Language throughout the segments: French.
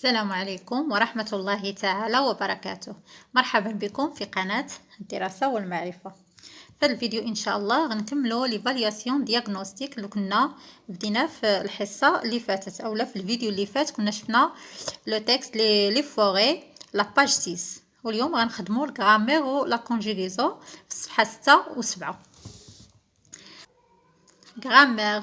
السلام عليكم ورحمة الله تعالى وبركاته. مرحبا بكم في قناة الدراسة والمعرفة. في الفيديو إن شاء الله غنكملو ليفالياسيون دياغنوستيك اللي كنا بدينا في الحصة اللي فاتت أولا في الفيديو اللي فات كنا شفنا لو تكست لي فوري لا باج 6 واليوم غنخدمو الغرامير و لا كونجيغيزون في الصفحة 6 و 7. غرامير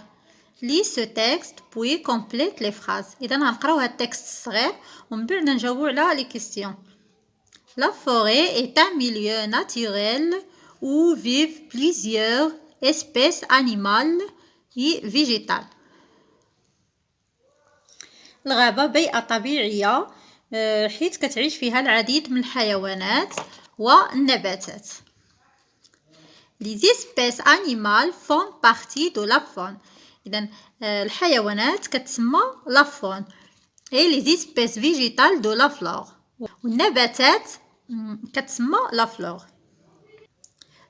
lis ce texte puis complète les phrases. إذا غنقراو هاد التكست الصغير ومن بعد نجاوبو على لي كيستيون. La forêt est un milieu naturel où vivent plusieurs espèces animales et végétales. الغابة بيئة طبيعية حيث كتعيش فيها العديد من الحيوانات والنباتات. Les espèces animales font partie de la faune. إذن الحيوانات كتسمى لا فون et les espèces végétales de la flore. والنباتات كتسمى لا فلور.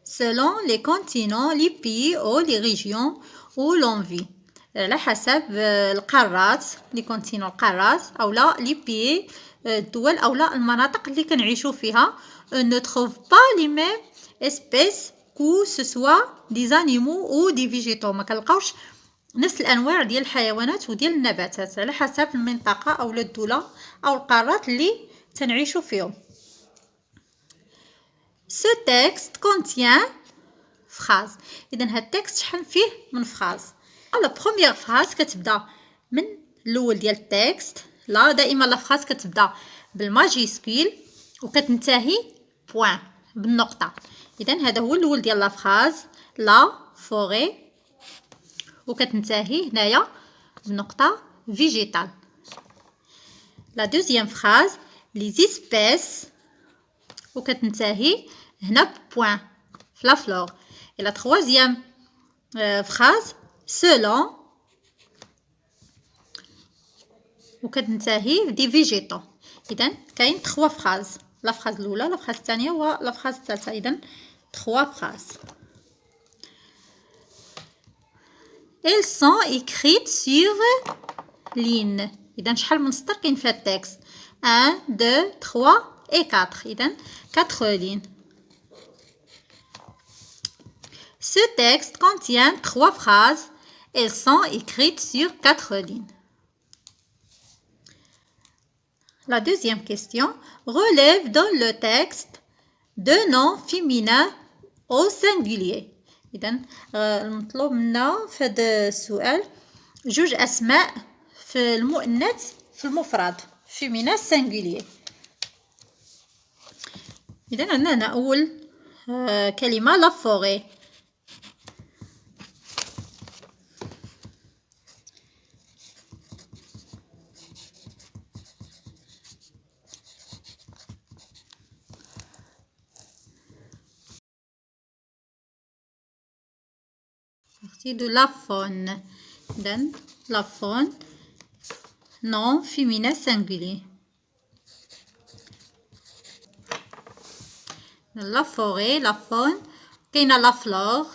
Selon les continents, les pays ou les régions où l'on vit. على حسب القارات لي كونتينو القارات أولا لي بيي الدول أولا المناطق اللي كنعيشو فيها. On ne trouve pas les mêmes espèces que ce soit des animaux ou des végétaux. ما كنلقاوش نفس الانواع ديال الحيوانات وديال النباتات على حسب المنطقه او الدوله او القارات اللي تنعيشوا فيهم. Ce texte contient phrase. اذا هاد التكست شحال فيه من فراز. لا بروميير فراز كتبدا من الاول ديال التكست. لا دائما لا فراز كتبدا بالماجيسكول وكتنتهي بوين بالنقطه. اذا هذا هو الاول ديال لا فراز لا فوري وكتنتهي هنايا بنقطة végétal. La deuxième phrase les espèces وكتنتهي هنا بوين في لا فلور. Et la troisième phrase selon وكتنتهي دي végétaux. إذن كاين 3 phrases. لا فراز الأولى لا فراز الثانية ولا فراز الثالثة. إذن 3 phrases. Elles sont écrites sur ligne. إذا شحال من سطر كاين في التكست 1 2 3 et 4. إذا 4 lignes. Ce texte contient 3 phrases. Elles sont écrites sur 4 lignes. La deuxième question relève dans le texte 2 noms féminins au singulier. إذا المطلوب منا في هذا السؤال 2 أسماء في المؤنث في المفرد فيمينا سينغولير. إذا عندنا هنا أول كلمة لا فوري. de la faune. Then la faune nom féminin singulier. La forêt, la faune, كاينه la flore.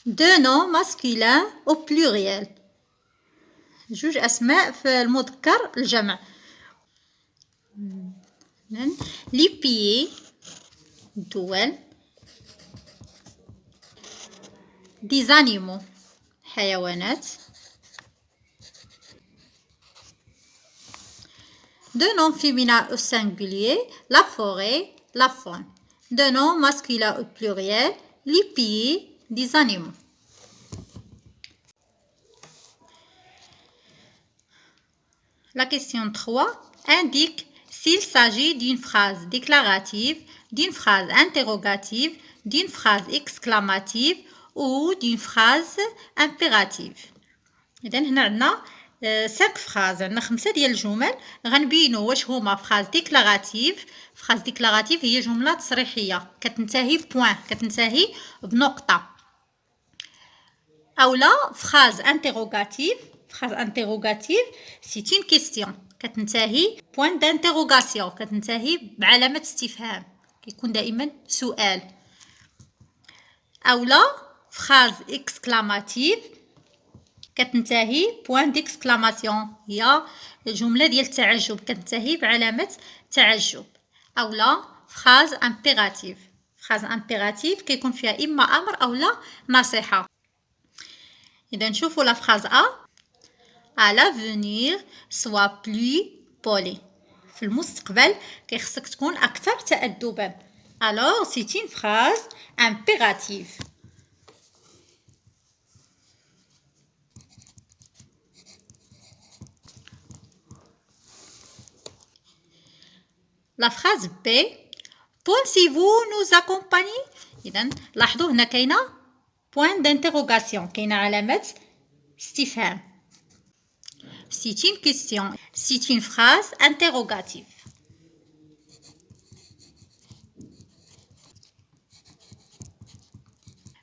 2 noms masculins au pluriel. 2 أسماء في المذكر الجمع. les pays الدول. des animaux حيوانات. 2 noms féminins au singulier la forêt, la faune. 2 noms masculins au pluriel les pays, des animaux. La question 3 indique s'il s'agit d'une phrase déclarative, d'une phrase interrogative, d'une phrase exclamative ou d'une phrase impérative. إذا هنا عندنا 5 فراز. عندنا 5 ديال الجمل غنبينوا واش هما فراز ديكلاراتيف. فراز ديكلاراتيف هي جمله تصريحيه كتنتهي بوين كتنتهي بنقطه. اولا فراز انتيروغاتيف. فراز انتيروغاتيف سي une question كتنتهي بوين دانتيروغاسيون كتنتهي بعلامه استفهام كيكون دائما سؤال. اولا فراز اكسكلاماتيف كتنتهي بوين ديكسكلاماسيون هي جملة ديال التعجب كتنتهي بعلامة تعجب، أولا فراز امبيراتيف. فراز امبيراتيف كيكون فيها إما أمر أولا نصيحة. إذا نشوفوا لا فراز أ: à l'avenir sois plus poli. في المستقبل كيخصك تكون أكثر تأدبا. alors c'est une phrase impérative. La phrase B: pensez-vous nous accompagner؟ إذا لاحظوا هنا كاينة point d'interrogation، كاينة علامة استفهام. C'est une question. C'est une phrase interrogative.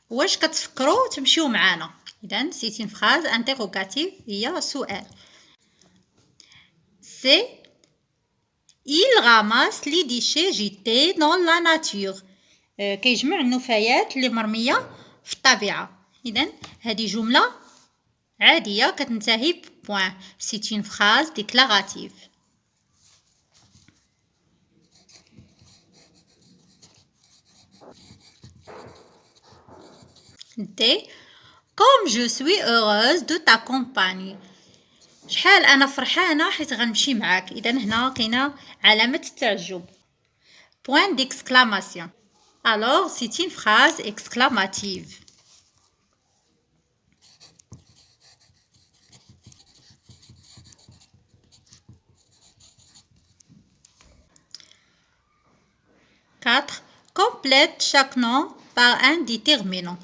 واش كتفكروا تمشيو معانا؟ إذا c'est une phrase interrogative هي سؤال. C'est il ramasse les déchets jetés dans la nature. كيجمع النفايات اللي مرمية في الطبيعة. إذا هذه جملة عادية كتنتهي بpoint. C'est une phrase déclarative. D: comme je suis heureuse de t'accompagner. شحال أنا فرحانة حيت غنمشي معاك. إذا هنا كاينة علامة التعجب point d'exclamation. alors c'est une phrase exclamative. complète chaque nom par un déterminant.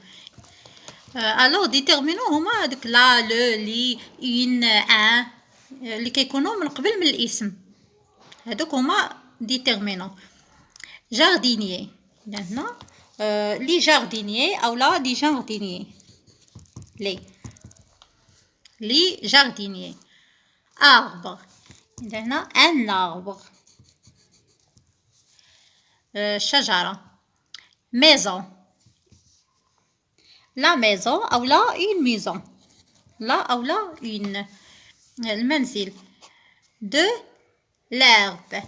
alors déterminant هما هذوك لا لو لي اون ان اللي كيكونوا من قبل من الاسم، هذوك هما déterminant. جاردينيي، هنا لي جاردينيي او لا لي جاردينيي، لي جاردينيي. arbre، هنا ان arbre. شجرة. maison، la maison أو لا une maison، لا أو لا une المنزل. de l'herbe،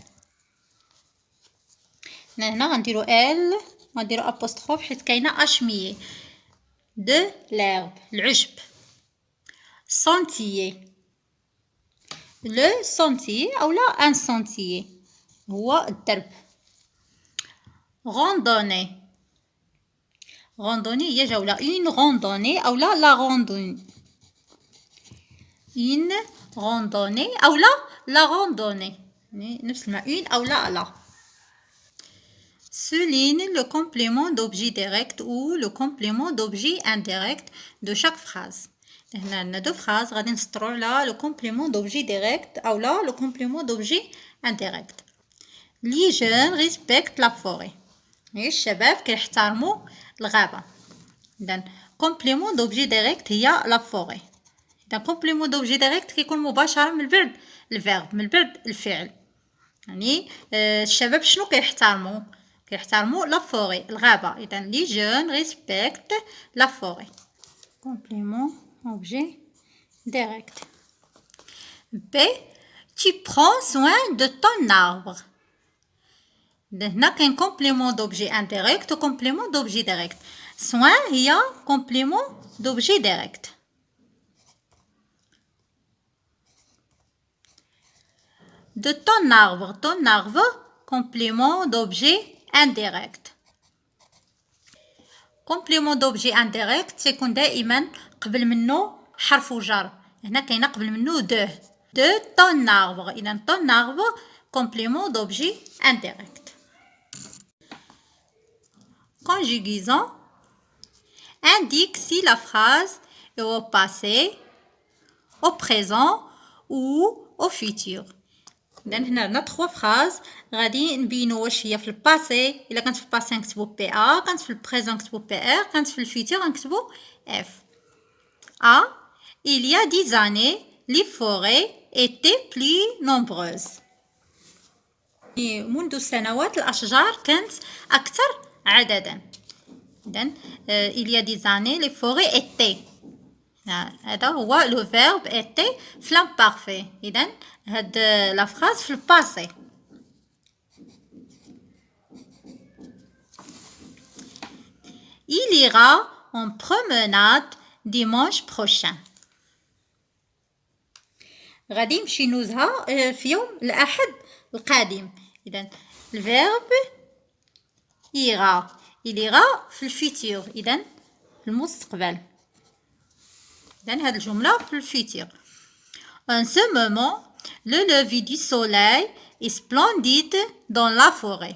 هنا غنديرو ال غنديرو apostrophe حيت كاينة أشمية. de l'herbe العشب. sentier، le sentier أو لا un sentier هو الدرب. randonnée، randonnée هي جولة. une randonnée أو لا la randonnée. une randonnée أو لا la randonnée، نفس المعنى une أو لا. souligne le complément d'objet direct ou le complément d'objet indirect de chaque phrase. هنا عندنا دو phrases غادي نسطرو على le complément d'objet direct أو لا le complément d'objet indirect. les jeunes respectent la forêt. الشباب كيحترموا الغابة. إذا complément d'objet direct هي la forêt. إذا complément d'objet direct كيكون مباشرة من الفعل الفيرب، من الفعل الفعل. يعني الشباب شنو كيحترموا؟ كيحترموا la forêt الغابة. إذا les jeunes respectent la forêt. complément objet direct. B: tu prends soin de ton arbre. هنا كاين complément d'objet indirect و complément d'objet direct. soin هي complément d'objet direct. de ton arbre complément d'objet indirect. complément d'objet indirect تيكون دائما قبل منه حرف جر. هنا كاينه قبل منه de ton arbre. إذا ton arbre complément d'objet indirect. conjugaison indique si la phrase est au passé, au présent ou au futur. إذا هنا عندنا 3 phrases غادي نبينو واش هي في الباسي. إلا كانت في الباسي نكتبو بي ا، كانت في البريزون نكتبو بي ار، كانت في الفيتور نكتبو اف. ا: il y a 10 années les forêts étaient plus nombreuses. منذ سنوات الأشجار كانت أكثر عددا. إذن il y a 10 années les forêts étaient، هذا هو لو فيرب était في l'imparfait. إذن هاد لا فراز في الباسي. Il ira en promenade dimanche prochain. غادي يمشي نزهة في يوم الأحد القادم. إذن الفيرب ira. Il ira في الفيتور. إذن المستقبل. إذن هاد الجملة في الفيتور. En ce moment, le lever du soleil est splendide dans la forêt.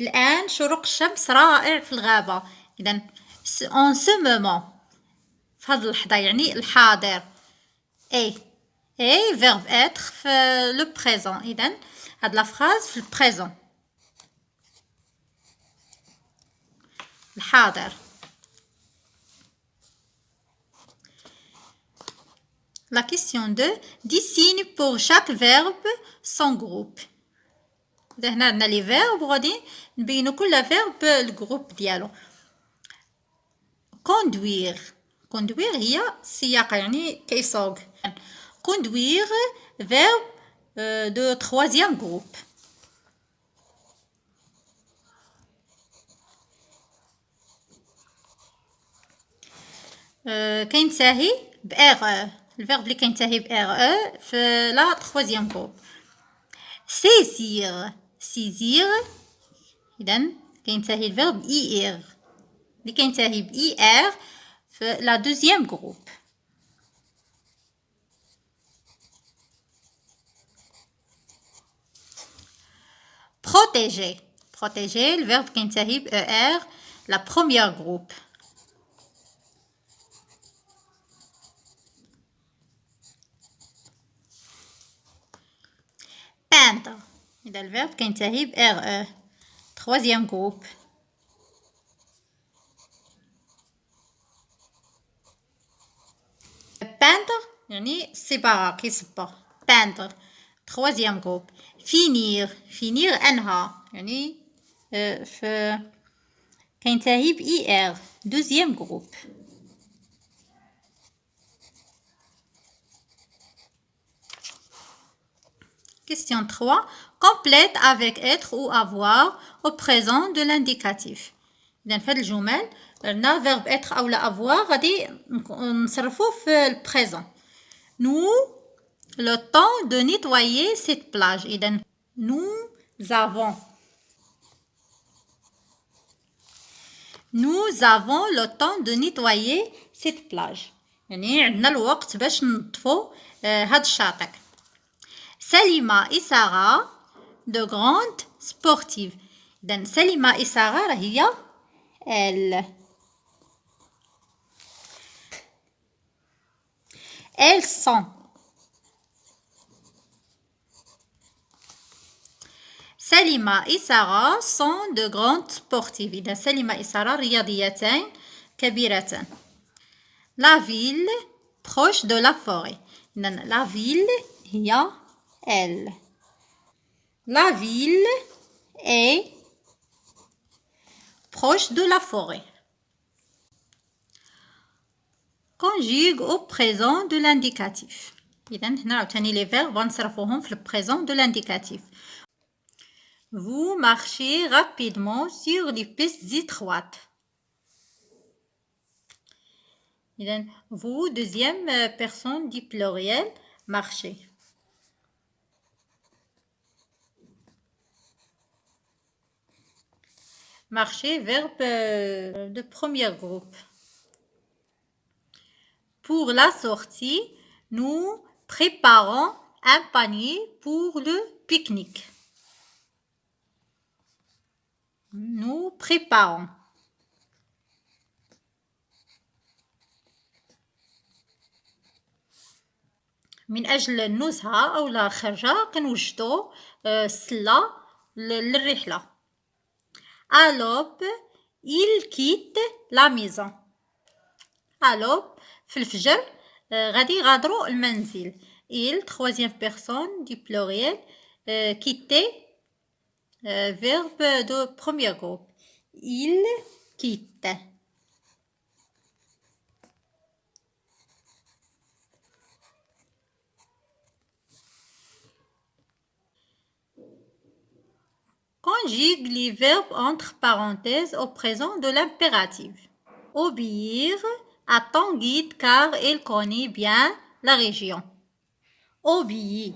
الآن شروق الشمس رائع في الغابة. إذن en ce moment في هذه اللحظة يعني الحاضر. et verbe être في le présent. إذن هاد لا فراز في البريزون الحاضر. La question 2. Dessine pour chaque verbe son groupe. إذا هنا عندنا لي فيرب وغادي نبينو كل فيرب الجروب ديالو. conduire. conduire هي السياقة يعني كيسوق. conduire verbe de troisième groupe. كينتهي ب ار. الفيرب اللي كينتهي ب ار في لا troisième groupe. saisir. saisir إذن كينتهي الفيرب ir اللي كينتهي ب ir في لا deuxième groupe. protéger. protéger الفيرب كينتهي ب er la première groupe. peindre. إذا الفيرب كينتهي ب re troisième groupe. peindre يعني الصباغة كيصبغ. peindre troisième groupe. finir. finir أنهى يعني في كينتهي ب er deuxième groupe. Question 3. Complète avec être ou avoir au présent de l'indicatif. إذا في هاد الجمل عندنا verbe être أو لا avoir غادي نصرفوه في البريزون. Nous le temps de nettoyer cette plage. إذا nous avons le temps de nettoyer cette plage. يعني عندنا الوقت باش ننظفوا هاد الشاطئ. سليمة et Sarah de grandes sportives. إذا سليمة et Sarah هي elles sont. سليمة et Sarah sont de grandes sportives. إذا سليمة et Sarah رياضيتان كبيرتان. La ville proche de la forêt. إذا la ville هي elle. La ville est proche de la forêt. Conjugue au présent de l'indicatif. إذا هنا عاوتاني لي فيرب غنصرفوهم في البريزون de l'indicatif. Vous marchez rapidement sur les pistes étroites. إذا vous deuxième personne du pluriel marchez. Marcher, verbe de premier groupe. Pour la sortie, nous préparons un panier pour le pique-nique. Nous préparons. من أجل النزهة أو لا خرجة كنوجدو السلة للرحلة. À l'aube, il quitte la maison. À l'aube في الفجر غادي يغادروا المنزل. Il troisième personne du pluriel quitter verbe de premier groupe. Il quitte. conjugue les verbes entre parenthèses au présent de l'impératif. Obéir à ton guide car il connaît bien la région. Obéir.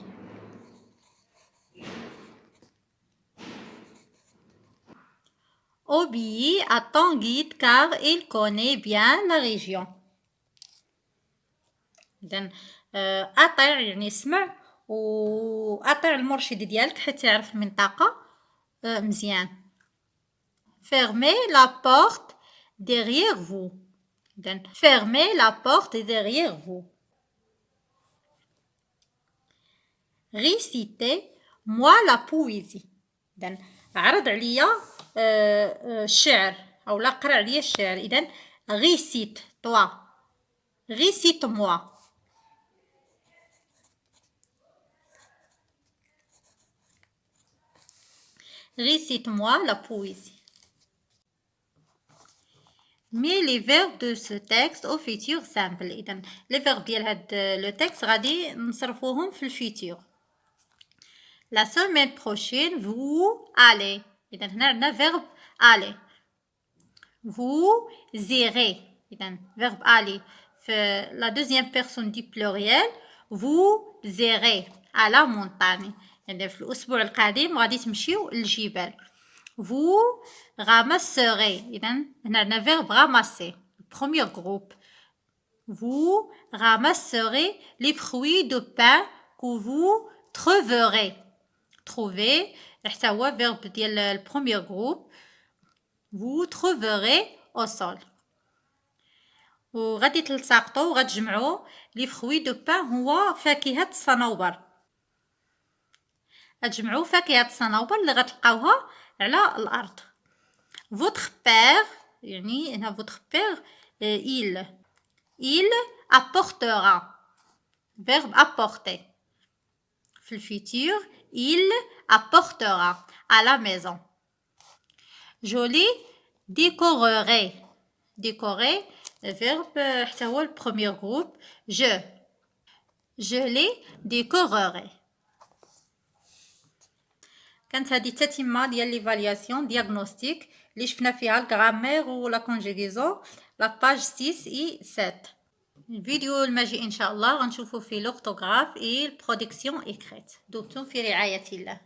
Obéis à ton guide car il connaît bien la région. إذن أطع يعني اسمع وأطع المرشد ديالك حيت يعرف المنطقة مزيان. Fermez la porte derrière vous. إذن fermez la porte derrière vous. Récitez-moi la poésie. إذن عرض عليا الشعر أو لا قرأ عليا الشعر. إذن récite toi. Récite-moi. Récite-moi la poésie. Mets les verbes de ce texte au futur simple. إذن les verbes ديال هاد le texte غادي نصرفوهم في الفيتور. La semaine prochaine vous allez. إذن هنا عندنا verbe aller. Vous irez. إذن verbe aller في la deuxième personne du pluriel. Vous irez à la montagne. يعني في الأسبوع القادم غادي تمشيو للجبال. Vous ramasserez. إذن هنا عندنا verbe ramasser. Premier groupe. Vous ramasserez les fruits de pain que vous trouverez. Trouver حتى هو verbe ديال premier groupe. Vous trouverez au sol. وغادي تلتقطوا وغتجمعوا لي فخوي دو بان هو فاكهة الصنوبر. غتجمعوا فاكهة الصنوبر اللي غتلقاوها على الأرض. Votre père يعني هنا votre père il apportera. Verbe apporter. في الفيتور il apportera à la maison. Je les décorerai. Décorer verbe حتى هو le premier groupe. Je les décorerai. كانت هذه التتمة ديال ليفالياسيون دياغنوستيك اللي شفنا فيها الغرامير ولا كونجيغيزون لا باج 6 و 7. الفيديو الماجي ان شاء الله غنشوفوا فيه لورتوغراف اي البرودكسيون اكريت. دمتم في رعاية الله.